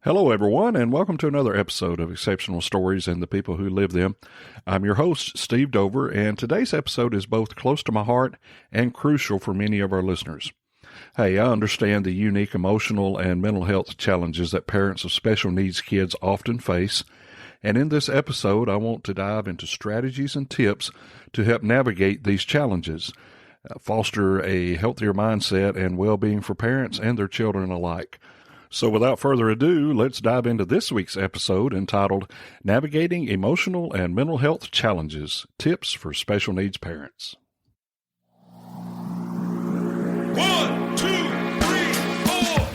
Hello, everyone, and welcome to another episode of Exceptional Stories and the People Who Live Them. I'm your host, Steve Dover, and today's episode is both close to my heart and crucial for many of our listeners. Hey, I understand the unique emotional and mental health challenges that parents of special needs kids often face, and in this episode, I want to dive into strategies and tips to help navigate these challenges, foster a healthier mindset and well-being for parents and their children alike. So without further ado, let's dive into this week's episode entitled Navigating Emotional and Mental Health Challenges, Tips for Special Needs Parents. 1, 2, 3, 4.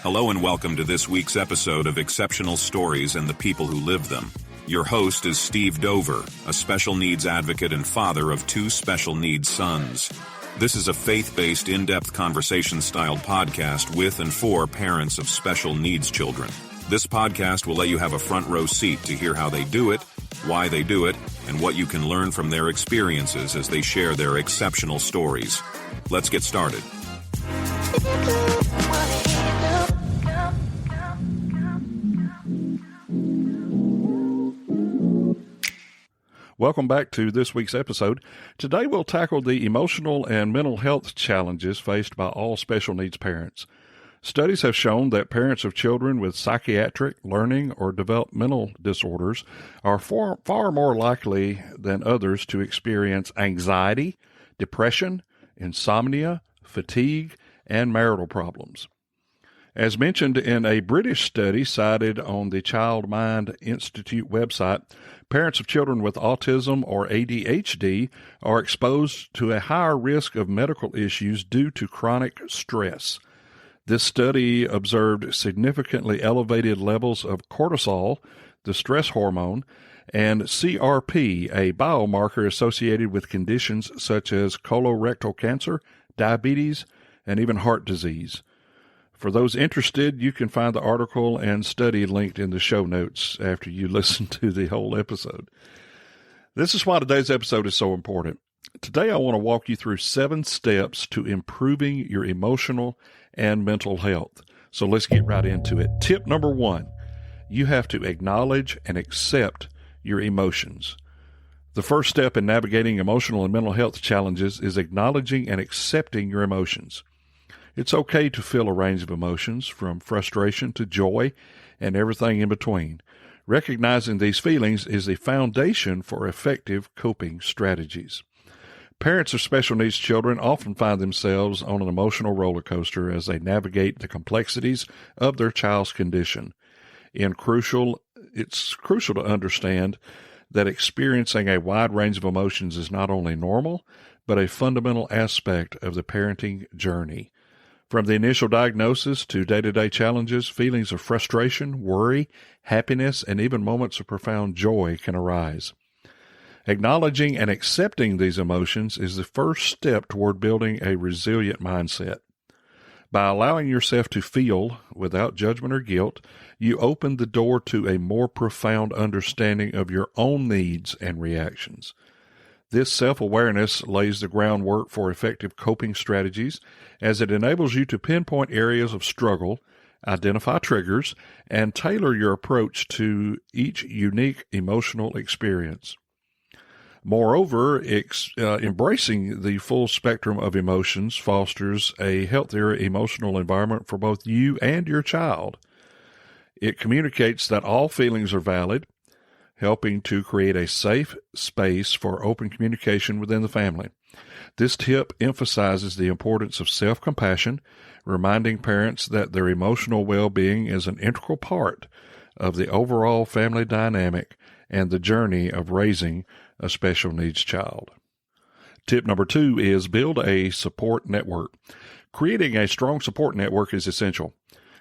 Hello and welcome to this week's episode of Exceptional Stories and the People Who Live Them. Your host is Steve Dover, a special needs advocate and father of 2 special needs sons. This is a faith-based, in-depth conversation-styled podcast with and for parents of special needs children. This podcast will let you have a front row seat to hear how they do it, why they do it, and what you can learn from their experiences as they share their exceptional stories. Let's get started. Welcome back to this week's episode. Today we'll tackle the emotional and mental health challenges faced by all special needs parents. Studies have shown that parents of children with psychiatric, learning, or developmental disorders are far more likely than others to experience anxiety, depression, insomnia, fatigue, and marital problems. As mentioned in a British study cited on the Child Mind Institute website, parents of children with autism or ADHD are exposed to a higher risk of medical issues due to chronic stress. This study observed significantly elevated levels of cortisol, the stress hormone, and CRP, a biomarker associated with conditions such as colorectal cancer, diabetes, and even heart disease. For those interested, you can find the article and study linked in the show notes after you listen to the whole episode. This is why today's episode is so important. Today, I want to walk you through 7 steps to improving your emotional and mental health. So let's get right into it. Tip number 1, you have to acknowledge and accept your emotions. The first step in navigating emotional and mental health challenges is acknowledging and accepting your emotions. It's okay to feel a range of emotions, from frustration to joy and everything in between. Recognizing these feelings is the foundation for effective coping strategies. Parents of special needs children often find themselves on an emotional roller coaster as they navigate the complexities of their child's condition. It's crucial to understand that experiencing a wide range of emotions is not only normal, but a fundamental aspect of the parenting journey. From the initial diagnosis to day-to-day challenges, feelings of frustration, worry, happiness, and even moments of profound joy can arise. Acknowledging and accepting these emotions is the first step toward building a resilient mindset. By allowing yourself to feel without judgment or guilt, you open the door to a more profound understanding of your own needs and reactions. This self-awareness lays the groundwork for effective coping strategies as it enables you to pinpoint areas of struggle, identify triggers, and tailor your approach to each unique emotional experience. Moreover, embracing the full spectrum of emotions fosters a healthier emotional environment for both you and your child. It communicates that all feelings are valid, helping to create a safe space for open communication within the family. This tip emphasizes the importance of self-compassion, reminding parents that their emotional well-being is an integral part of the overall family dynamic and the journey of raising a special needs child. Tip number 2 is build a support network. Creating a strong support network is essential.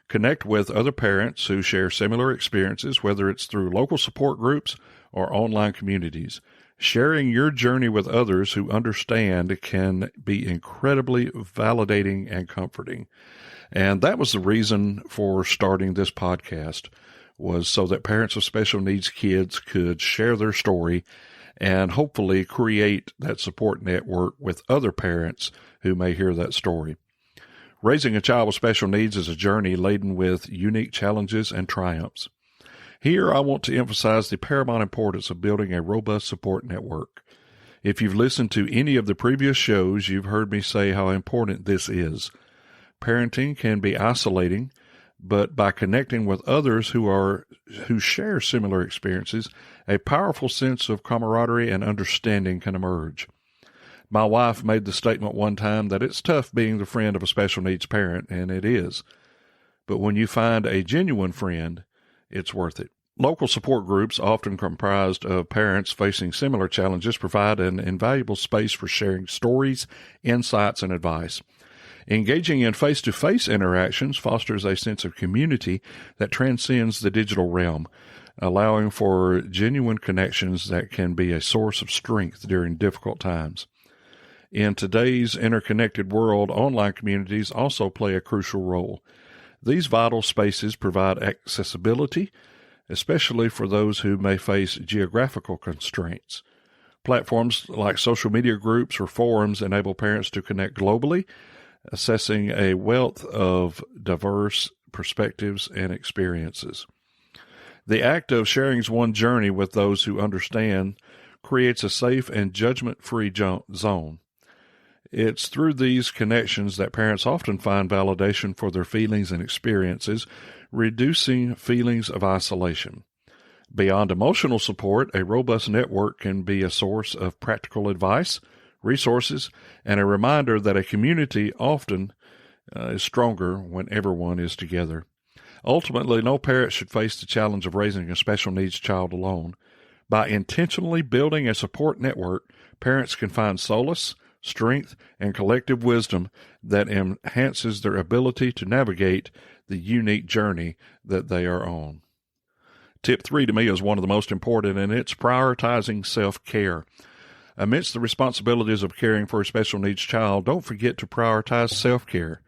Connect with other parents who share similar experiences, whether it's through local support groups or online communities. Sharing your journey with others who understand can be incredibly validating and comforting. And that was the reason for starting this podcast. was so that parents of special needs kids could share their story and hopefully create that support network with other parents who may hear that story. Raising a child with special needs is a journey laden with unique challenges and triumphs. Here, I want to emphasize the paramount importance of building a robust support network. If you've listened to any of the previous shows, you've heard me say how important this is. Parenting can be isolating, but by connecting with others who share similar experiences, a powerful sense of camaraderie and understanding can emerge. My wife made the statement one time that it's tough being the friend of a special needs parent, and it is. But when you find a genuine friend, it's worth it. Local support groups, often comprised of parents facing similar challenges, provide an invaluable space for sharing stories, insights, and advice. Engaging in face-to-face interactions fosters a sense of community that transcends the digital realm, allowing for genuine connections that can be a source of strength during difficult times. In today's interconnected world, online communities also play a crucial role. These vital spaces provide accessibility, especially for those who may face geographical constraints. Platforms like social media groups or forums enable parents to connect globally, assessing a wealth of diverse perspectives and experiences. The act of sharing one's journey with those who understand creates a safe and judgment-free zone. It's through these connections that parents often find validation for their feelings and experiences, reducing feelings of isolation. Beyond emotional support, a robust network can be a source of practical advice, resources, and a reminder that a community often is stronger when everyone is together. Ultimately, no parent should face the challenge of raising a special needs child alone. By intentionally building a support network, parents can find solace, strength, and collective wisdom that enhances their ability to navigate the unique journey that they are on. Tip 3 to me is one of the most important, and it's prioritizing self-care. Amidst the responsibilities of caring for a special needs child, don't forget to prioritize self-care.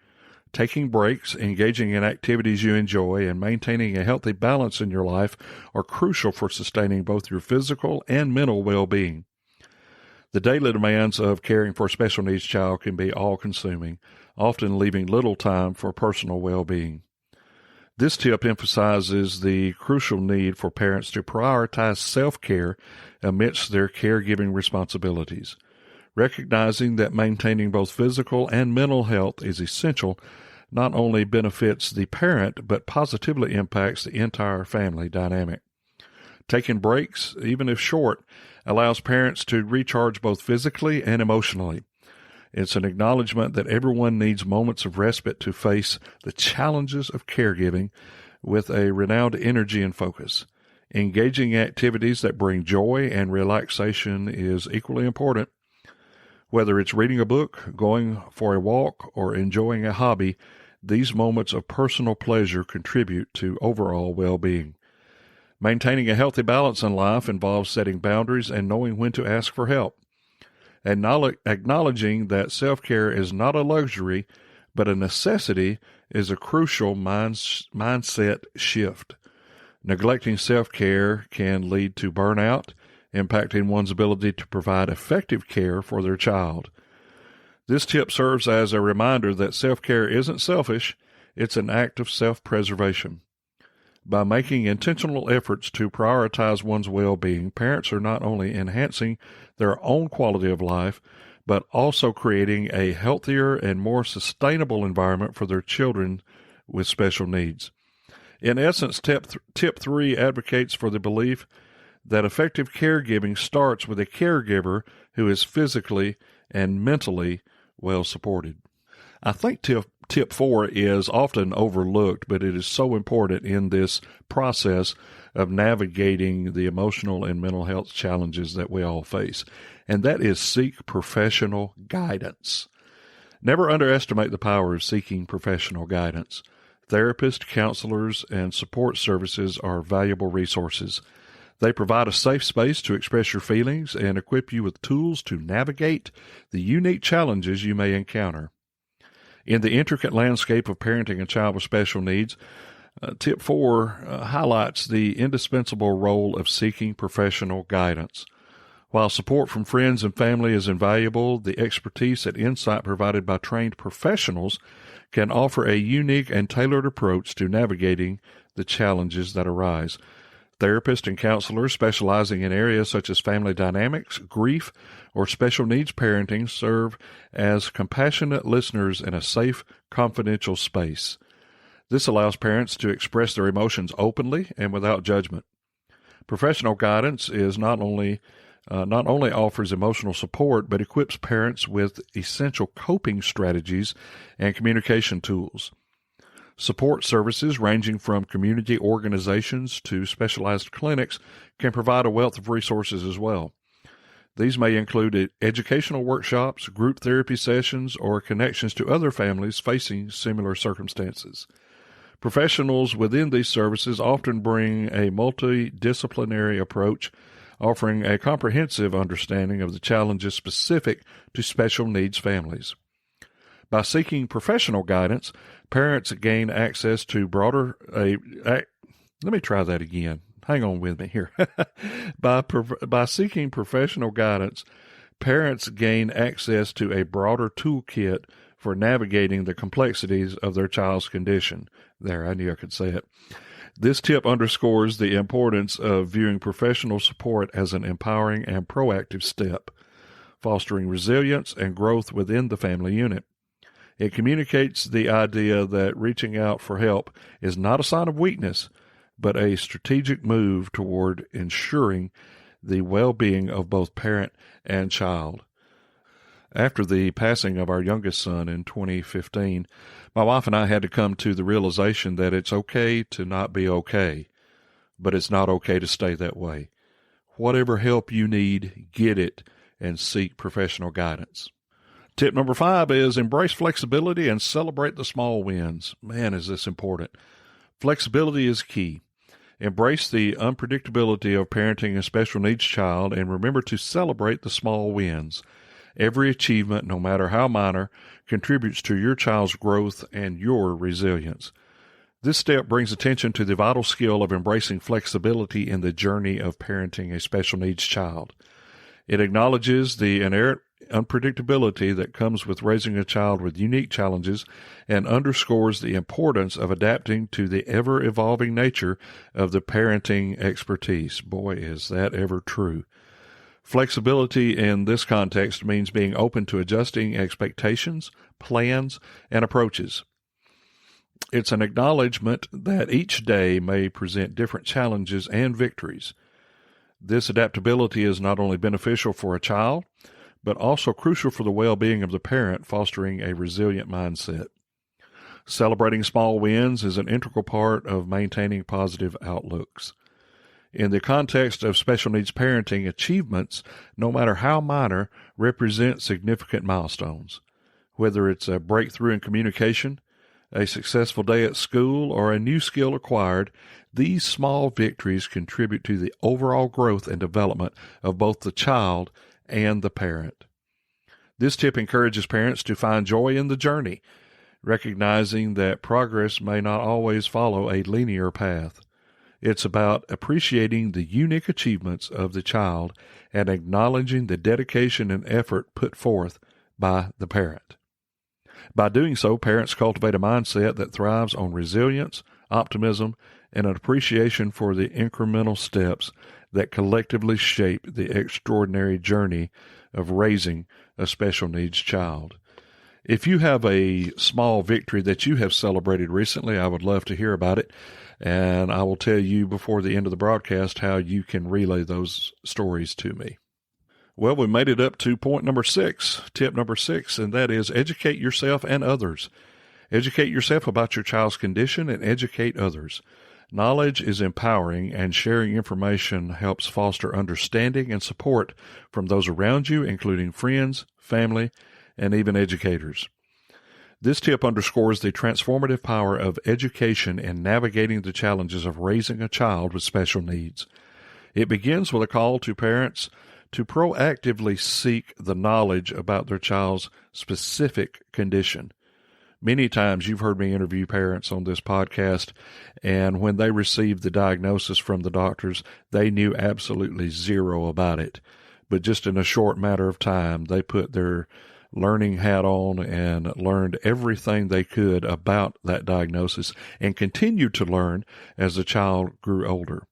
Taking breaks, engaging in activities you enjoy, and maintaining a healthy balance in your life are crucial for sustaining both your physical and mental well-being. The daily demands of caring for a special needs child can be all-consuming, often leaving little time for personal well-being. This tip emphasizes the crucial need for parents to prioritize self-care amidst their caregiving responsibilities. Recognizing that maintaining both physical and mental health is essential not only benefits the parent, but positively impacts the entire family dynamic. Taking breaks, even if short, allows parents to recharge both physically and emotionally. It's an acknowledgement that everyone needs moments of respite to face the challenges of caregiving with a renewed energy and focus. Engaging in activities that bring joy and relaxation is equally important. Whether it's reading a book, going for a walk, or enjoying a hobby, these moments of personal pleasure contribute to overall well-being. Maintaining a healthy balance in life involves setting boundaries and knowing when to ask for help. Acknowledging that self-care is not a luxury, but a necessity is a crucial mindset shift. Neglecting self-care can lead to burnout, impacting one's ability to provide effective care for their child. This tip serves as a reminder that self-care isn't selfish, it's an act of self-preservation. By making intentional efforts to prioritize one's well-being, parents are not only enhancing their own quality of life, but also creating a healthier and more sustainable environment for their children with special needs. In essence, tip 3 advocates for the belief that effective caregiving starts with a caregiver who is physically and mentally well supported. I think tip 4 is often overlooked, but it is so important in this process of navigating the emotional and mental health challenges that we all face, and that is seek professional guidance. Never underestimate the power of seeking professional guidance. Therapists, counselors, and support services are valuable resources. They provide a safe space to express your feelings and equip you with tools to navigate the unique challenges you may encounter. In the intricate landscape of parenting a child with special needs, Tip 4 highlights the indispensable role of seeking professional guidance. While support from friends and family is invaluable, the expertise and insight provided by trained professionals can offer a unique and tailored approach to navigating the challenges that arise. Therapists and counselors specializing in areas such as family dynamics, grief, or special needs parenting serve as compassionate listeners in a safe, confidential space. This allows parents to express their emotions openly and without judgment. Professional guidance is not only offers emotional support, but equips parents with essential coping strategies and communication tools. Support services ranging from community organizations to specialized clinics can provide a wealth of resources as well. These may include educational workshops, group therapy sessions, or connections to other families facing similar circumstances. Professionals within these services often bring a multidisciplinary approach, offering a comprehensive understanding of the challenges specific to special needs families. By seeking professional guidance, parents gain access to let me try that again. Hang on with me here. By seeking professional guidance, parents gain access to a broader toolkit for navigating the complexities of their child's condition. There, I knew I could say it. This tip underscores the importance of viewing professional support as an empowering and proactive step, fostering resilience and growth within the family unit. It communicates the idea that reaching out for help is not a sign of weakness, but a strategic move toward ensuring the well-being of both parent and child. After the passing of our youngest son in 2015, my wife and I had to come to the realization that it's okay to not be okay, but it's not okay to stay that way. Whatever help you need, get it, and seek professional guidance. Tip number 5 is embrace flexibility and celebrate the small wins. Man, is this important. Flexibility is key. Embrace the unpredictability of parenting a special needs child and remember to celebrate the small wins. Every achievement, no matter how minor, contributes to your child's growth and your resilience. This step brings attention to the vital skill of embracing flexibility in the journey of parenting a special needs child. It acknowledges the inherent unpredictability that comes with raising a child with unique challenges and underscores the importance of adapting to the ever-evolving nature of the parenting expertise. Boy, is that ever true. Flexibility in this context means being open to adjusting expectations, plans, and approaches. It's an acknowledgement that each day may present different challenges and victories. This adaptability is not only beneficial for a child, but also crucial for the well-being of the parent, fostering a resilient mindset. Celebrating small wins is an integral part of maintaining positive outlooks. In the context of special needs parenting, achievements, no matter how minor, represent significant milestones. Whether it's a breakthrough in communication, a successful day at school, or a new skill acquired, these small victories contribute to the overall growth and development of both the child and the parent. This tip encourages parents to find joy in the journey, recognizing that progress may not always follow a linear path. It's about appreciating the unique achievements of the child and acknowledging the dedication and effort put forth by the parent. By doing so, parents cultivate a mindset that thrives on resilience, optimism, and an appreciation for the incremental steps that collectively shape the extraordinary journey of raising a special needs child. If you have a small victory that you have celebrated recently, I would love to hear about it, and I will tell you before the end of the broadcast how you can relay those stories to me. Well, we made it up to point number 6, tip number 6, and that is educate yourself and others. Educate yourself about your child's condition and educate others. Knowledge is empowering, and sharing information helps foster understanding and support from those around you, including friends, family, and even educators. This tip underscores the transformative power of education in navigating the challenges of raising a child with special needs. It begins with a call to parents to proactively seek the knowledge about their child's specific condition. Many times you've heard me interview parents on this podcast, and when they received the diagnosis from the doctors, they knew absolutely zero about it. But just in a short matter of time, they put their learning hat on and learned everything they could about that diagnosis and continued to learn as the child grew older.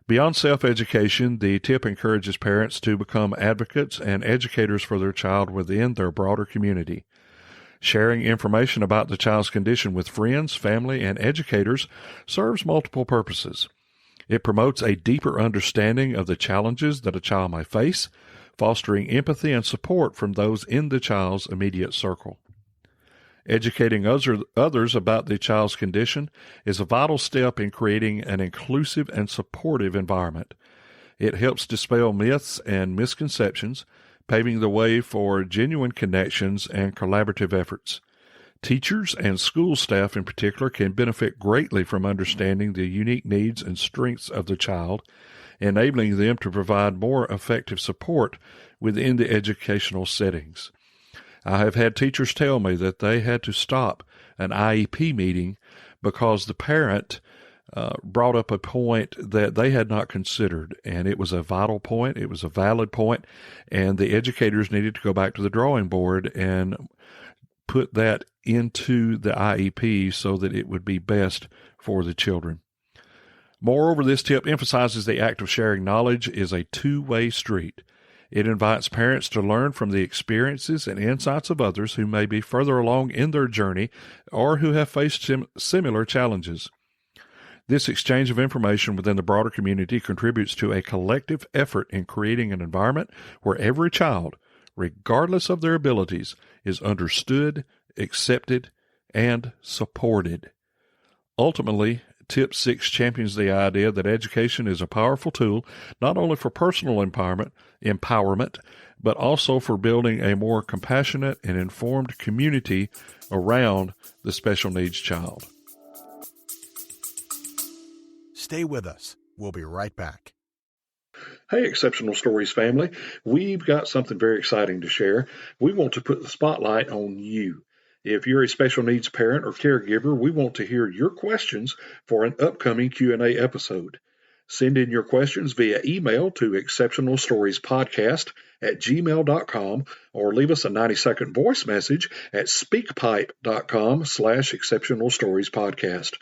Beyond self-education, the tip encourages parents to become advocates and educators for their child within their broader community. Sharing information about the child's condition with friends, family, and educators serves multiple purposes. It promotes a deeper understanding of the challenges that a child may face, fostering empathy and support from those in the child's immediate circle. Educating others about the child's condition is a vital step in creating an inclusive and supportive environment. It helps dispel myths and misconceptions, paving the way for genuine connections and collaborative efforts. Teachers and school staff in particular can benefit greatly from understanding the unique needs and strengths of the child, enabling them to provide more effective support within the educational settings. I have had teachers tell me that they had to stop an IEP meeting because the parent brought up a point that they had not considered, and it was a vital point, it was a valid point, and the educators needed to go back to the drawing board and put that into the IEP so that it would be best for the children. Moreover, this tip emphasizes the act of sharing knowledge is a two-way street. It invites parents to learn from the experiences and insights of others who may be further along in their journey or who have faced similar challenges. This exchange of information within the broader community contributes to a collective effort in creating an environment where every child, regardless of their abilities, is understood, accepted, and supported. Ultimately, Tip 6 champions the idea that education is a powerful tool not only for personal empowerment, but also for building a more compassionate and informed community around the special needs child. Stay with us. We'll be right back. Hey, Exceptional Stories family. We've got something very exciting to share. We want to put the spotlight on you. If you're a special needs parent or caregiver, we want to hear your questions for an upcoming Q&A episode. Send in your questions via email to exceptionalstoriespodcast@gmail.com or leave us a 90-second voice message at speakpipe.com/exceptionalstoriespodcast.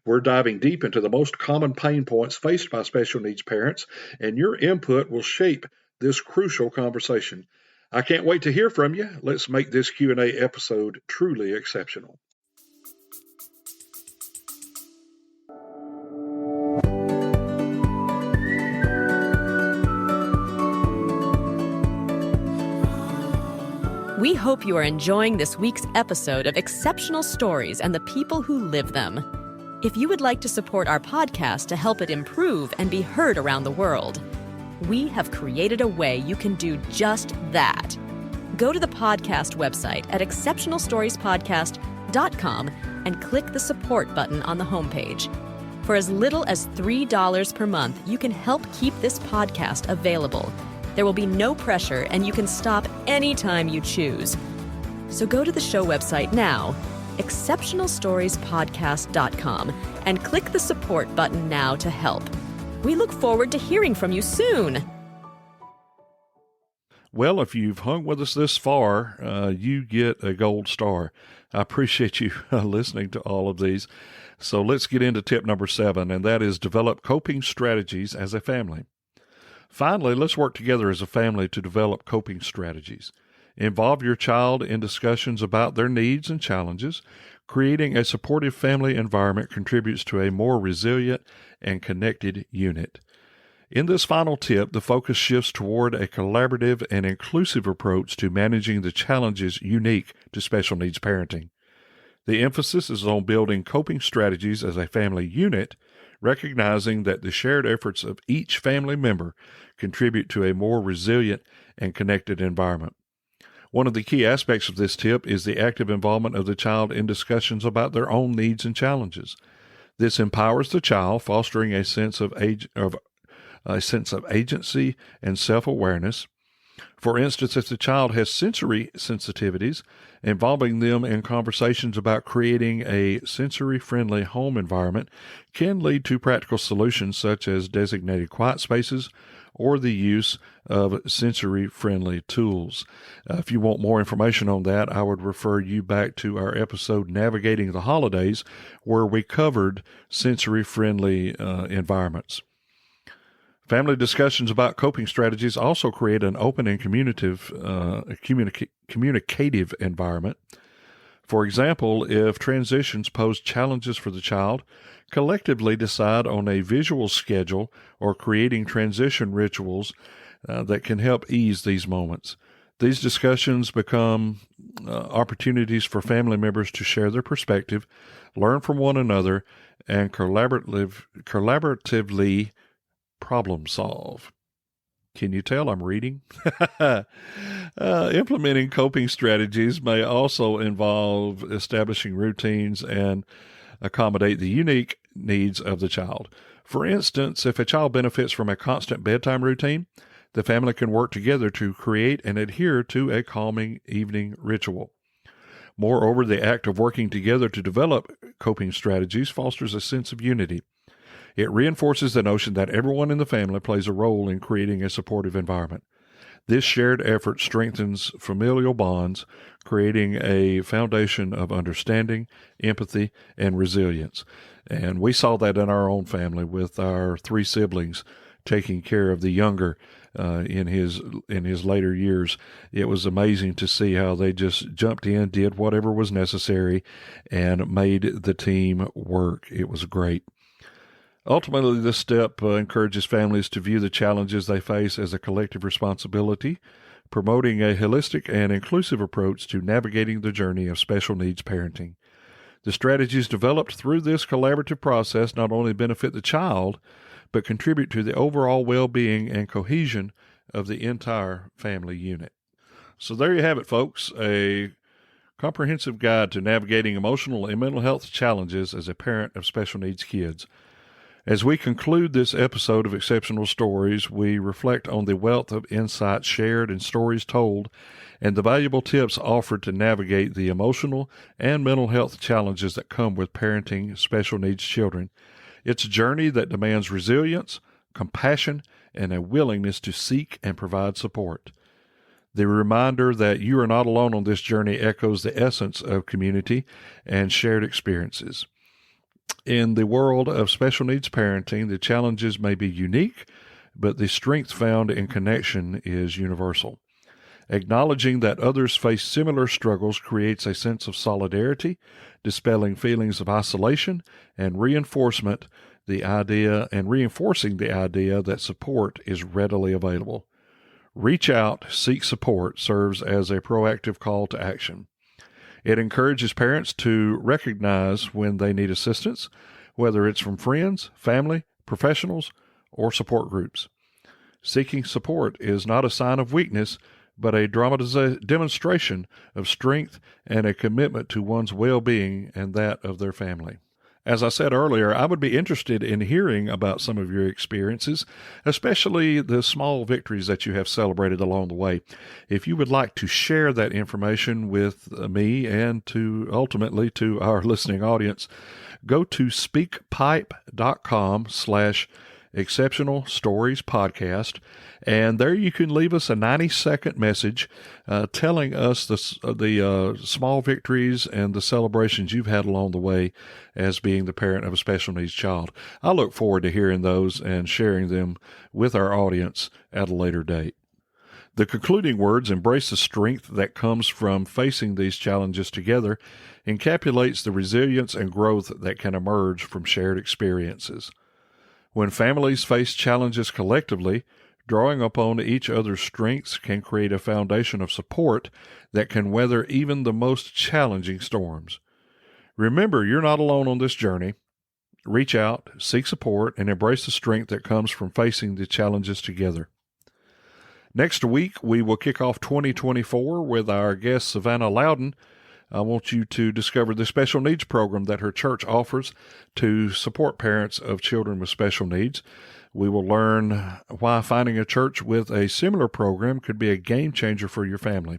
We're diving deep into the most common pain points faced by special needs parents, and your input will shape this crucial conversation. I can't wait to hear from you. Let's make this Q&A episode truly exceptional. We hope you are enjoying this week's episode of Exceptional Stories and the people who live them. If you would like to support our podcast to help it improve and be heard around the world, we have created a way you can do just that. Go to the podcast website at exceptionalstoriespodcast.com and click the support button on the homepage. For as little as $3 per month, you can help keep this podcast available. There will be no pressure, and you can stop anytime you choose. So go to the show website now, exceptionalstoriespodcast.com, and click the support button now to help. We look forward to hearing from you soon. Well, if you've hung with us this far, you get a gold star. I appreciate you listening to all of these. So let's get into tip number 7, and that is develop coping strategies as a family. Finally, let's work together as a family to develop coping strategies. Involve your child in discussions about their needs and challenges. Creating a supportive family environment contributes to a more resilient and connected unit. In this final tip, the focus shifts toward a collaborative and inclusive approach to managing the challenges unique to special needs parenting. The emphasis is on building coping strategies as a family unit, recognizing that the shared efforts of each family member contribute to a more resilient and connected environment. One of the key aspects of this tip is the active involvement of the child in discussions about their own needs and challenges. This empowers the child, fostering a sense of agency and self-awareness. For instance, if the child has sensory sensitivities, involving them in conversations about creating a sensory-friendly home environment can lead to practical solutions such as designated quiet spaces or the use of sensory-friendly tools. If you want more information on that, I would refer you back to our episode Navigating the Holidays, where we covered sensory-friendly environments. Family discussions about coping strategies also create an open and communicative environment. For example, if transitions pose challenges for the child, collectively decide on a visual schedule or creating transition rituals that can help ease these moments. These discussions become opportunities for family members to share their perspective, learn from one another, and collaboratively problem solve. Can you tell I'm reading? Implementing coping strategies may also involve establishing routines and accommodate the unique needs of the child. For instance, if a child benefits from a constant bedtime routine, the family can work together to create and adhere to a calming evening ritual. Moreover, the act of working together to develop coping strategies fosters a sense of unity. It reinforces the notion that everyone in the family plays a role in creating a supportive environment. This shared effort strengthens familial bonds, creating a foundation of understanding, empathy, and resilience. And we saw that in our own family with our 3 siblings taking care of the younger in his later years. It was amazing to see how they just jumped in, did whatever was necessary, and made the team work. It was great. Ultimately, this step encourages families to view the challenges they face as a collective responsibility, promoting a holistic and inclusive approach to navigating the journey of special needs parenting. The strategies developed through this collaborative process not only benefit the child, but contribute to the overall well-being and cohesion of the entire family unit. So there you have it, folks, a comprehensive guide to navigating emotional and mental health challenges as a parent of special needs kids. As we conclude this episode of Exceptional Stories, we reflect on the wealth of insights shared and stories told, and the valuable tips offered to navigate the emotional and mental health challenges that come with parenting special needs children. It's a journey that demands resilience, compassion, and a willingness to seek and provide support. The reminder that you are not alone on this journey echoes the essence of community and shared experiences. In the world of special needs parenting, the challenges may be unique, but the strength found in connection is universal. Acknowledging that others face similar struggles creates a sense of solidarity, dispelling feelings of isolation and reinforcing the idea that support is readily available. Reach out, seek support serves as a proactive call to action. It encourages parents to recognize when they need assistance, whether it's from friends, family, professionals, or support groups. Seeking support is not a sign of weakness, but a demonstration of strength and a commitment to one's well-being and that of their family. As I said earlier, I would be interested in hearing about some of your experiences, especially the small victories that you have celebrated along the way. If you would like to share that information with me and ultimately to our listening audience, go to speakpipe.com/Exceptional Stories Podcast, and there you can leave us a 90-second message telling us the small victories and the celebrations you've had along the way as being the parent of a special needs child. I look forward to hearing those and sharing them with our audience at a later date. The concluding words embrace the strength that comes from facing these challenges together, encapsulates the resilience and growth that can emerge from shared experiences. When families face challenges collectively, drawing upon each other's strengths can create a foundation of support that can weather even the most challenging storms. Remember, you're not alone on this journey. Reach out, seek support, and embrace the strength that comes from facing the challenges together. Next week, we will kick off 2024 with our guest Savannah Loudon I want you to discover the special needs program that her church offers to support parents of children with special needs. We will learn why finding a church with a similar program could be a game changer for your family.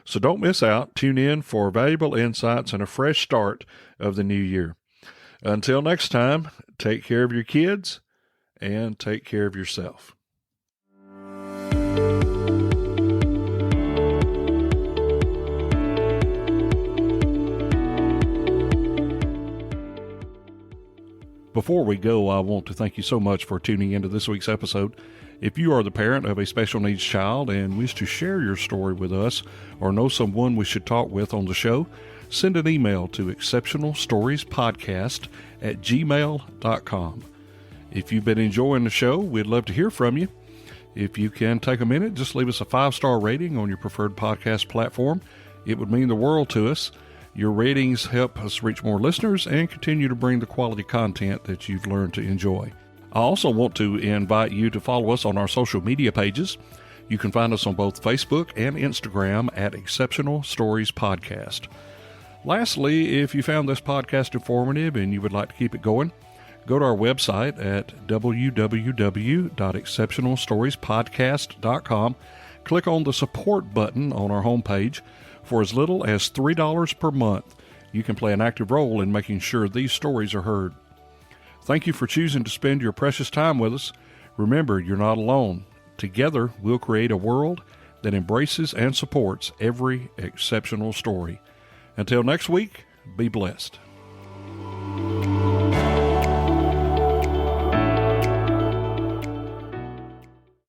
So don't miss out. Tune in for valuable insights and a fresh start of the new year. Until next time, take care of your kids and take care of yourself. Before we go, I want to thank you so much for tuning into this week's episode. If you are the parent of a special needs child and wish to share your story with us or know someone we should talk with on the show, send an email to exceptionalstoriespodcast@gmail.com. If you've been enjoying the show, we'd love to hear from you. If you can take a minute, just leave us a 5-star rating on your preferred podcast platform. It would mean the world to us. Your ratings help us reach more listeners and continue to bring the quality content that you've learned to enjoy. I also want to invite you to follow us on our social media pages. You can find us on both Facebook and Instagram at Exceptional Stories Podcast. Lastly, if you found this podcast informative and you would like to keep it going, go to our website at www.exceptionalstoriespodcast.com. Click on the support button on our homepage. For as little as $3 per month, you can play an active role in making sure these stories are heard. Thank you for choosing to spend your precious time with us. Remember, you're not alone. Together, we'll create a world that embraces and supports every exceptional story. Until next week, be blessed.